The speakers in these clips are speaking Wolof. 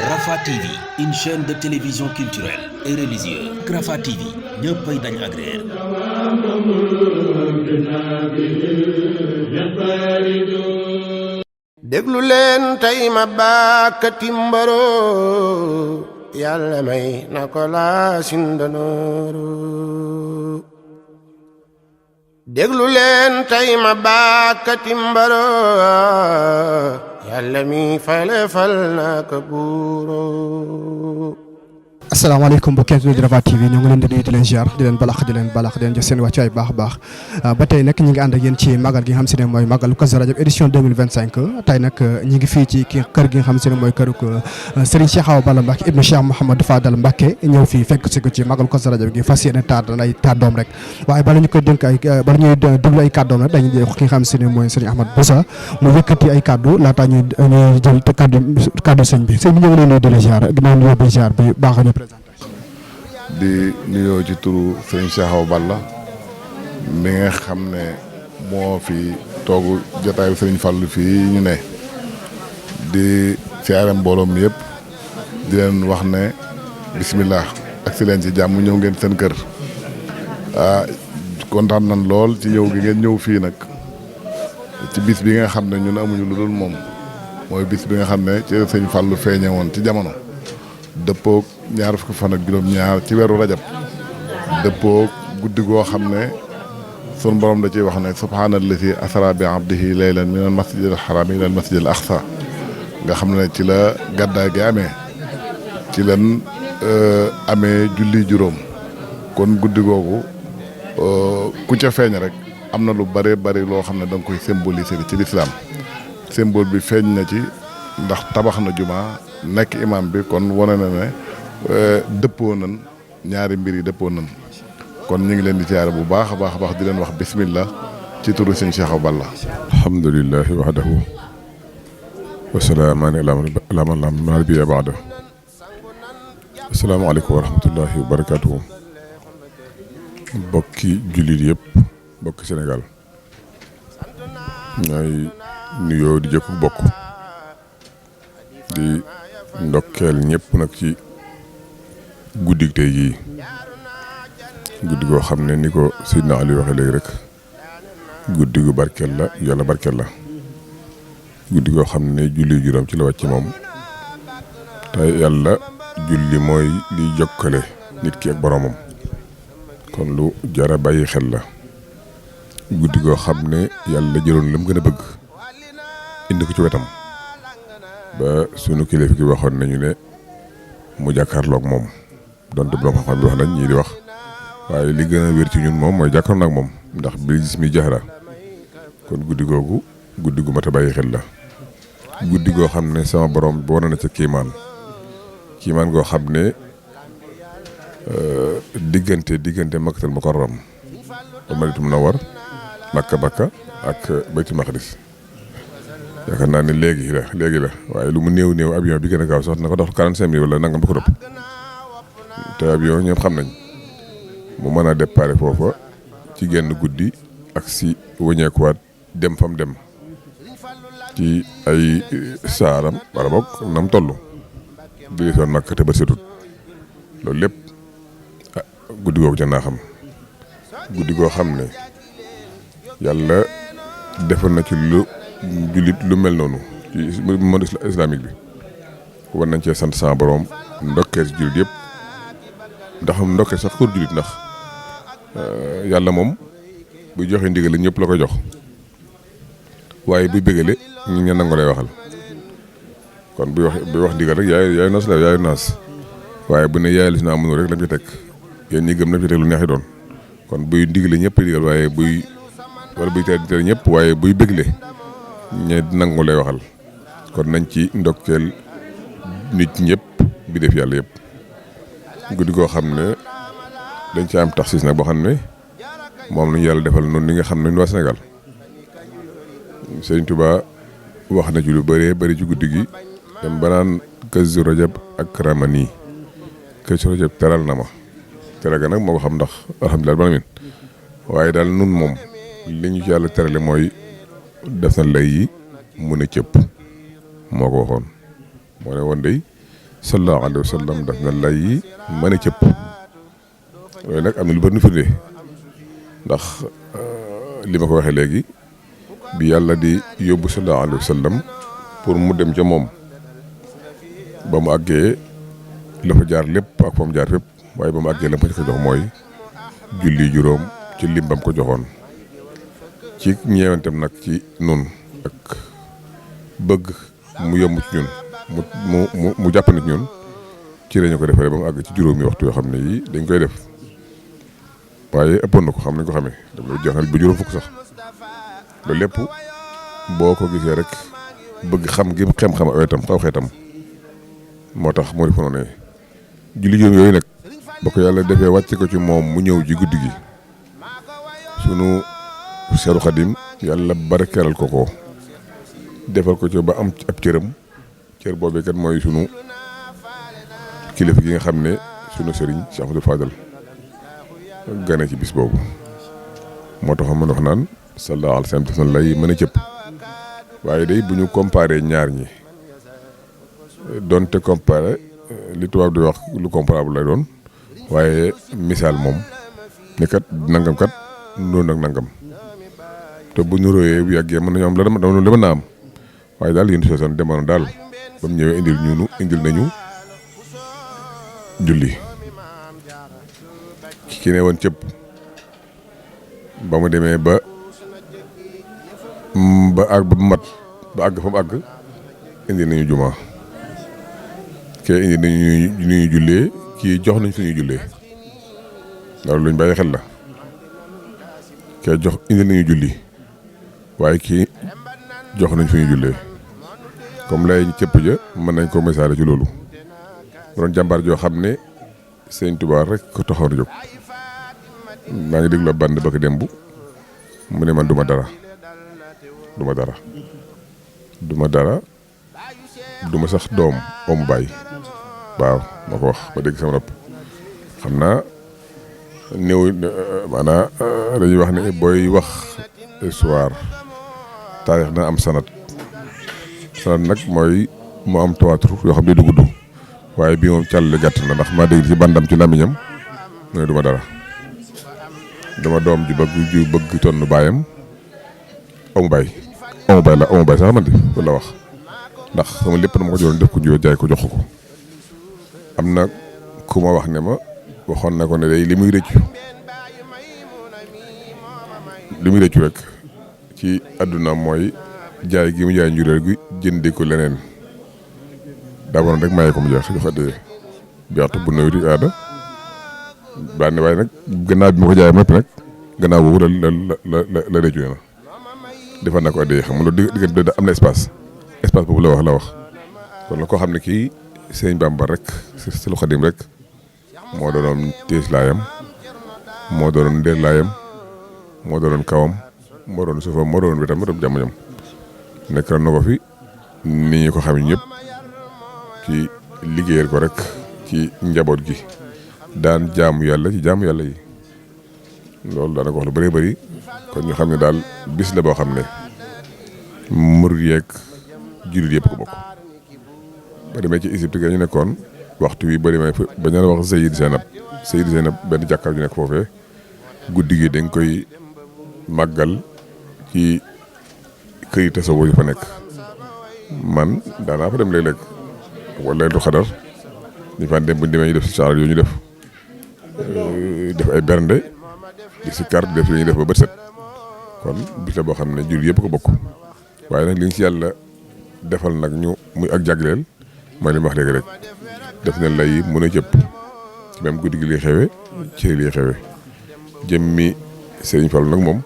Rafah TV, une chaîne de télévision culturelle et religieuse. Rafah TV ñëppay dañ agréer. déglu leen tey ma bàkkati mbaro yàlla may na ko laa sindanooru. déglu leen tey ma bàkkati mbaro yàlla mi fale fal na ko buuro. asalaamaaleykum mbokki di Rafah TV ñoo ngi leen di nuyu di leen ziar di leen balax di leen jox seen wàccuwaay baax a baax ba tey nag ñi ngi ànd ak yéen ci magal gi nga xam si ne mooy magalu Kazu Rajab édition 2025 tey nag ñi ngi fii ci kër gi nga xam si ne mooy këru Serigne Cheikh Awa Balla Mbacke ibnu Cheikh Mouhamadou Fadal Mbacke ñëw fii fekk si ko ci magalu Kazu Rajab gi fas yéene taatan ay kàddoom rek waaye bala ñu koy dénk bala ñuy déglu ay kàddoom rek dañuy wax ki nga xam si ne mooy Serigne Ahmad Boussa mu yëkkati ay kàddu laata ñuy jël kàddu sëñ bi sëñ bi ñoo ngi leen di la ziar ginnaaw nuyoo bi ziar bi baax ñu présenté di nuyoo ci turu Serigne Cheikh Awa Balla mi nga xam ne moo fi toogu jotaayu Serigne Fallou fii ñu ne di siyaare mbooloo mi yëpp di leen wax ne bismillah ak si leen ci jàmm ñëw ngeen seen kër kontaan nan lool ci ñëw gi ngeen ñëw fii nag ci bis bi nga xam ne ñun amuñu lu dul moom mooy bis bi nga xam ne ci Serigne Fallou feeñe woon ci jamono dëppoog ñaar fukki fan ak juróom-ñaar ci weeru rajab dëppoog guddi goo xam ne sun borom da ciy wax ne subhaanallazi asra bi abdihi laylan min al masjidil harami ila al masjidil aqsa nga xam ne ci la gàddaay gi amee ci lan amee julli juróom kon guddi googu ku ca feeñ rek am na lu bare bari loo xam ne da nga koy symboliser ci lislaam symbole bi feeñ na ci ndax tabax na juma nekk imam bi kon wane na ne dëppoo nan ñaari mbir yi dëppoo nan kon ñu ngi leen di siyaare bu baax a baax di leen wax bismillah ci turu sëñ Cheikh Awa Balla. alhamdulillahi wahdahu wa salaamun alaa man laa nabiyya ba'dahu. asalaamaaleykum wa rahmatullahi wa barakaatuhu. bokki jullit yëpp bokki Sénégal ñooy nuyoo di jëkku bokk di ndokkeel ñëpp nag ci guddi tey jii guddi goo xam ne ni ko Seydina Ali waxee léegi rek guddi gu barkeel la yàlla barkeel la guddi goo xam ne julli juróom ci la wàcc moom te yàlla julli mooy liy jokkale nit ki ak boromam kon lu jara bàyyi xel la guddi goo xam ne yàlla jëloon la mu gën a bëgg indi ko ci wetam ba sunu kilifa gi waxoon nañu ne mu jàkkaarloog moom donte borom xam-xam bi wax nañ ñii di wax waaye li gën a wér ci ñun moom mooy jàkkaarloo ak moom ndax bil gis mi jaxra kon guddi googu guddi gu mat a bàyyi xel la guddi goo xam ne sama borom bi wane na ca kiimaan goo xam ne diggante Makkatal Mukarram ba Madinatul Munawwar Makka ak Baytul Maqdis yaakaar naa ne léegi la waaye lu mu néew avion bi gën a gaaw sax na ko dox 45 minutes wala nangam ba ko topp te avion ñoom xam nañ mu mën a déparé foofa ci genn guddi ak si wëñeekuwaat dem fam dem ci ay saaram wala boog nam toll bi soon Makka te ba setut loolu lépp guddi googu ca naa xam guddi goo xam ne yàlla defal na ci lu jullit lu mel noonu ci monde islamique bi war nañ cee sant sama borom ndokkee si jullit yëpp ndax ndokkee sax pour jullit ndax yàlla moom buy joxe ndigal ñëpp la ko jox waaye buy bégale ñi nga nangu lay waxal kon buy wax ndigal rek yaay noos la yaay naas waaye bu ne yaay li si naa mënu rek lam ci teg yéen ñi gëm na ci teg lu neexi doon kon buy digale ñëpp digal waaye buy tere ñëpp waaye buy bégle ñe nangu lay waxal kon nañ ci ndokkeel nit ñëpp bi def yàlla yëpp guddi goo xam ne dañ ci am taxsis nag boo xam ne moom lañu yàlla defal noonu li nga xam ne waa Sénégal Sëriñ Tuubaa wax na ci lu bëree bëri ci guddi gi dem banaan Kazu Rajab ak Ramani Kazu Rajab teral na ma teral ga nag moo ko xam ndax alhamdulilah ba amin waaye daal nun moom li ñu ci yàlla terale mooy def na lay yi mu ne cëpp moo ko waxoon moo ne woon day sallallahu alayhi wa sallam daf na lay mën a cëpp loolu nag am na lu bëri nu firnde ndax li ma ko waxee léegi bi yàlla di yóbbu sallallahu alayhi wa sallam pour mu dem ca moom ba mu àggee la fa jaar lépp ak fa mu jaar fépp waaye ba mu àggee la ma ko jox mooy julli juróom ci lim bam ko joxoon ci ñeewantam nag ci nun ak bëgg mu yomb ci ñun mu jàpp nit ñun ci lañu ko defaree ba mu àgg ci juróomi waxtu yoo xam ne yii dañ koy def waaye ëppoon na ko xam nañ ko xamee dam lay joxal ba juróom fukk sax loolu lépp boo ko gisee rek bëgg xam gi xam-xam aw itam xaw xeetam moo tax moo di fa noonu julli juróom yooyu nag ba ko yàlla defee wàcce ko ci moom mu ñëw ji guddi gi sunu Seexul Xadim yàlla barkeelal ko defal ko ci ba am ab cëram cër boobee kat mooy sunu kilifa gi nga xam ne sunu sëriñ Cheikh Abdou Fadal gane ci bis boobu moo tax ma wax naan sallallahu alayhi wa sallam def na lay mën a cëpp waaye day bu ñu comparé ñaar ñi doonte comparé li tubaab di wax lu comparable lay doon waaye misaal moom ne kat nangam kat noonu ak nangam te bu ñu royee bu yàggee mën nañu am la mën naa am waaye daal yéen soosan demoon daal ba mu ñëwee indil nañu julli ki ne woon cëpp ba mu demee ba àgg ba mat ba àgg fa mu àgg indi nañu juma kee indi nañu ñuy jullee kii jox nañ fi ñuy jullee loolu luñ bàyyi xel la kee jox indi nañu julli waaye kii jox nañ fi ñuy jullee comme lay cëpp ja mën nañ ko misaale ci loolu mu doon jàmbaar joo xam ne Sëñ Tuubaa rek ko taxoon a jóg maa ngi déglu band ba ko démb mu ne man duma dara duma sax doom oomu bàyyi waaw ma ko wax ba dégg sama nopp xam naa néew maanaam dañuy wax ne booy wax histoire taarix na am sanad nag mooy mu am tawaatur yoo xam ne du gudd waaye bii moom càll gàtt na ndax maa dégg ci bandam ci làmmiñam mu ne duma dara dama doom ju bëgg tonn baayam oomu bàyyi sax man di wala wax ndax sama lépp dama ko jëloon def ko jiw jaay ko jox ko am na ku ma wax ne ma waxoon na ko ne day li muy rëccu rek ci àdduna mooy jaay gi mu jaay njureel gi jëndee ko leneen daa waroon rek maye ko mu jeex jox addee biatu bu nawiti aada baa ne waaye nag gannaaw bi ma ko jaayee noppi nag gannaaw boobu la rëccu na defal na ko addee xam nga loolu diggante am na espace boobu la wax kon la koo xam ne kii Sëñ Bamba rek Seexul Xadim rek moo doonoon tiis laayam moo doonoon ndeer laayam moo doonoon kawam moo doon suufam moo doon wetam moo doon jàmmañam nekk na ko fi ni ñu ko xam ñëpp ci liggéeyal ko rek ci njaboot gi daan jaamu yàlla ci jaamu yàlla yi loolu daanaka wax lu bëree bëri kon ñu xam ne daal bis la boo xam ne murid yeeg jullit yëpp ko bokk. ba demee ci Égypte ga ñu nekkoon waxtu wi ba demee ba ñu la wax Seyid Zeynab benn jàkkaar ju nekk foofee guddi gi dañ koy màggal ci këri tasawoo yi fa nekk man daanaa fa dem léeg-léeg wala Laylatul Qadar ñu fa dem bu ñu demee ñu def si saar yooyu ñu def ay bernde di si kar def yi ñu def ba bët set kon bis la boo xam ne jur yëpp ko bokk waaye nag li ñu si yàlla defal nag ñu muy ak jagleel mooy li ma wax léegi rek def na lay mën a jëpp ci même guddi gi liy xewe ci liy xewe jëmmi Sëriñ Fallu nag moom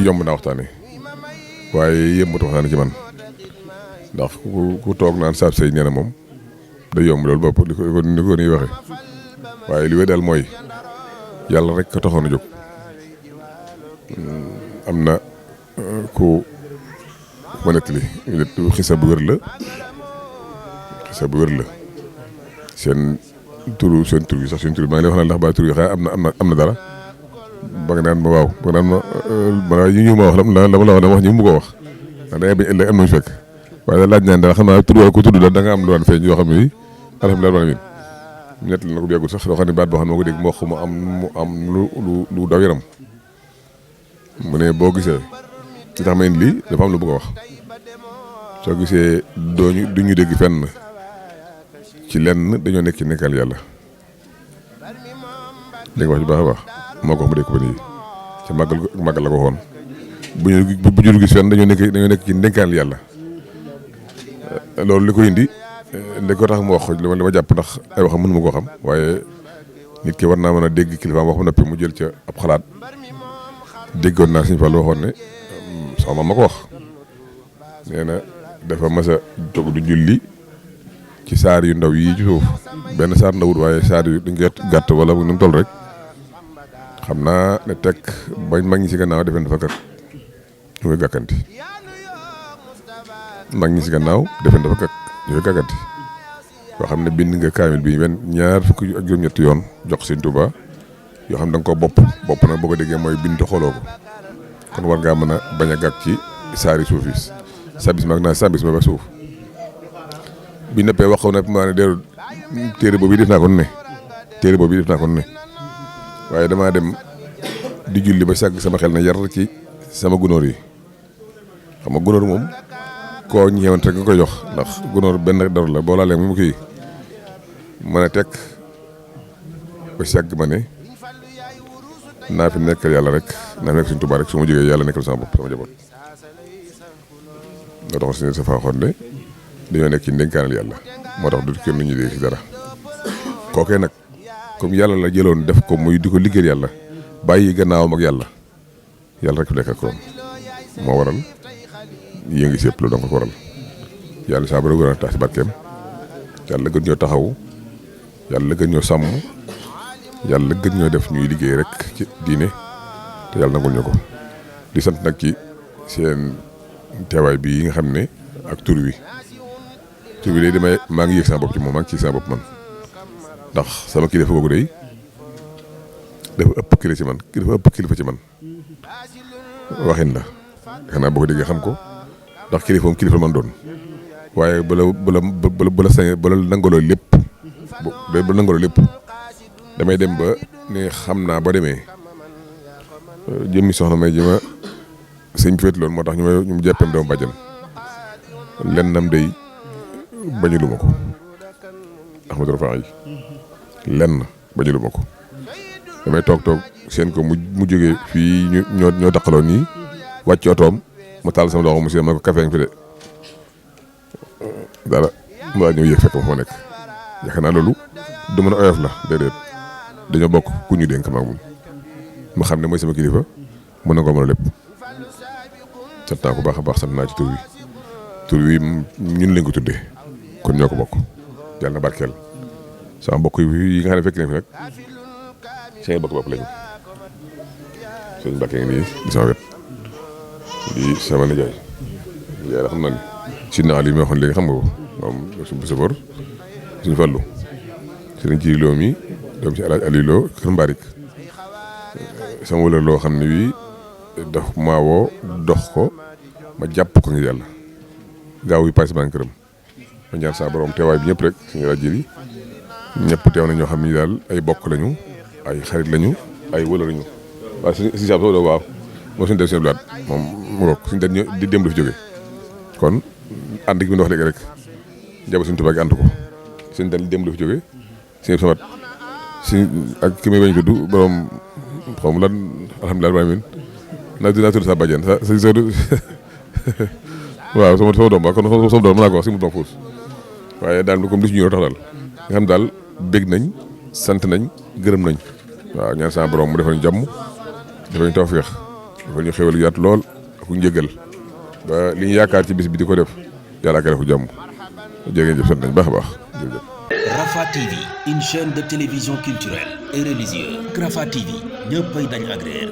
yomb naa waxtaane waaye yëmbut waxtaane ci man ndax ku toog naan saab sëy nee na moom day yomb loolu bopp li ko ni waxe waaye li wéy daal mooy yàlla rek ko taxoon a jóg am na ku ma nettali xisa bu wér la seen tur yi sax seen tur maa ngi lay wax naan ndax ba tur yi xëy am na dara ba nga naan ma waaw ba nga naan ma ñu ma wax la ma la wax ñu mu ko wax ndax day bañ ëllëg am nañu fekk waaye laaj naa daal xam naa tudd ko tudd la da nga am lu daan feeñ yoo xam ne alhamdulilah rabbil alamin ñett la ko bu yàggul sax loo xam ne baat boo xam ne moo ko dégg mboq mu am lu daw yaram mu ne boo gisee ci tax ma indi lii dafa am lu bëgg a wax soo gisee duñu dégg fenn ci lenn dañoo nekk ci nekkal yàlla dégg nga wax ju baax a baax moo ko wax ma dégg ko ba nii ci màggal la ko waxoon bu ñu gis fenn dañoo nekk ci ndénkaan yàlla loolu li ko indi li ko tax mu wax li ma jàpp ndax ay waxam mënu ma koo xam waaye nit ki war naa mën a dégg kilifaam wax ba noppi mu jël ca ab xalaat déggoon naa Sëñ Fallu waxoon ne soxna ma ko wax nee na dafa mas a toog du julli ci saar yu ndaw yii ci suuf benn saar ndawut waaye saar yu dañ gàtt wala nu mu toll rek xam naa ne teg bañ mag ñi si gannaaw defen dafa kak ñu koy gàkkanti mag ñi si gannaaw defen dafa kak ñu koy gàkkanti yoo xam ne bind nga kaamil bi ñaar fukki ak juróom-ñetti yoon jox Sëñ Tuubaa yoo xam da nga ko bopp nag boo ko déggee mooy bind te xooloo ko kon war ngaa mën a bañ a gàkk ci saari suuf yi sabis maag naa sabis ma ba suuf bi neppee wax ko ne maa ne deeru téere boobu def naa ko ne waaye damaa dem di julli ba sàgg sama xel na yar ci sama gunóor yi xam nga gunóor moom koo ñeewante rek nga koy jox ndax gunóor benn dara la boo laalee mu kii mën a teg ba sàgg ma ne naa fi nekkal yàlla rek naa fi nekk Sëñ Tuubaa rek su ma jógee yàlla nekkal sama bopp sama jaboot moo tax si sa faa xoon ne dañoo nekk ci ndénkaanal yàlla moo tax du kenn ñu dee ci dara kookee nag comme yàlla la jëloon def ko muy di ko liggéeyal yàlla bàyyi gannaawam ak yàlla rek fi nekk ak koom moo waral yëngi si yëpp loolu danga ko waral yàlla saa bara gën a tax si barkeem yàlla gën ñoo taxaw yàlla gën ñoo sàmm yàlla gën ñoo def ñuy liggéey rek ci diine te yàlla nangul ñu ko di sant nag ci seen teewaay bi yi nga xam ne ak tur wi day maa ngi yëg sama bopp ci moom maa ngi ci sama bopp man ndax sama kilifa googu day dafa ëpp kilifa ci man waxin la xanaa boo ko déggee xam ko ndax kilifoom kilifa man doon waaye bala sañ bala nangaloo lépp damay dem ba ne xam naa ba demee jëmmi soxna may jëma sëñ bi féet loolu moo tax ñu jàppam doomu bàjjan lennam day bañulu ma ko Ahmadou Rafaay lenn bañulu ma ko damay toog seen ko mu jógee fii ñoo daqaloo nii wàcc otoom ma taal sama loxo mu si ma ko café fi de dara mu ñëw yëg fekk ma fa nekk yaakaar naa loolu du mën a oyof la déedéet dañoo bokk ku ñu dénk maag moom ma xam ne mooy sama kilifa mën na ko mën a lépp sant naa ko baax a baax sant naa ci tur wi ñun lañ ko tuddee kon ñoo ko bokk yàlla na barkeel sama mbokk yi nga xam ne fekk nañ fi nag seen bokk bopp lañu sëñ Mbàkke ngi nii di sama wet di sama nijaay la xam naa ni sidna Ali mi waxoon léegi xam nga ko moom suñu safar suñu Fallu sëriñ ci loo mi doom ci Alaaji Ali Lo kër Mbaarik sama wëlër loo xam ne wii daf maa woo dox ko ma jàpp ko ngir yàlla gaaw yi passé baa ngi këram ma ñaan saa borom teewaay bi ñëpp rek suñu rajo yi ñëpp teew na ñoo xam ni daal ay bokk lañu ay xarit lañu ay wëlër lañu waaw si saab soo waaw moo suñu def seen blaat moom mu roog suñu den di dem la fi jógee kon ànd gi bi wax léegi rek njaboot suñu tubaab gi ànd ko suñu den dem la fi jógee suñu samat si ak ki may bañ tudd borom xaw ma lan alhamdulilah rabbil alamin naa tudd sa bàjjen sa waaw sama doom ba kon sama doom mën naa ko wax si mu doom fuus waaye daal comme li si ñëw tax daal nga xam daal bég nañ sant nañ gërëm nañ waaw ñaan sama borom mu defal ñu jàmm defal ñu tawfeex defal ñu xéwal yaatu lool ak njëgal ba li ñu yaakaar ci bis bi di ko def yàlla ak defu jàmm jërë ngeen jëf sant nañ baax a baax jërëjëf. Rafah TV, une chaîne de télévision culturelle et religieuse. Rafah TV ñëppay dañ agréer.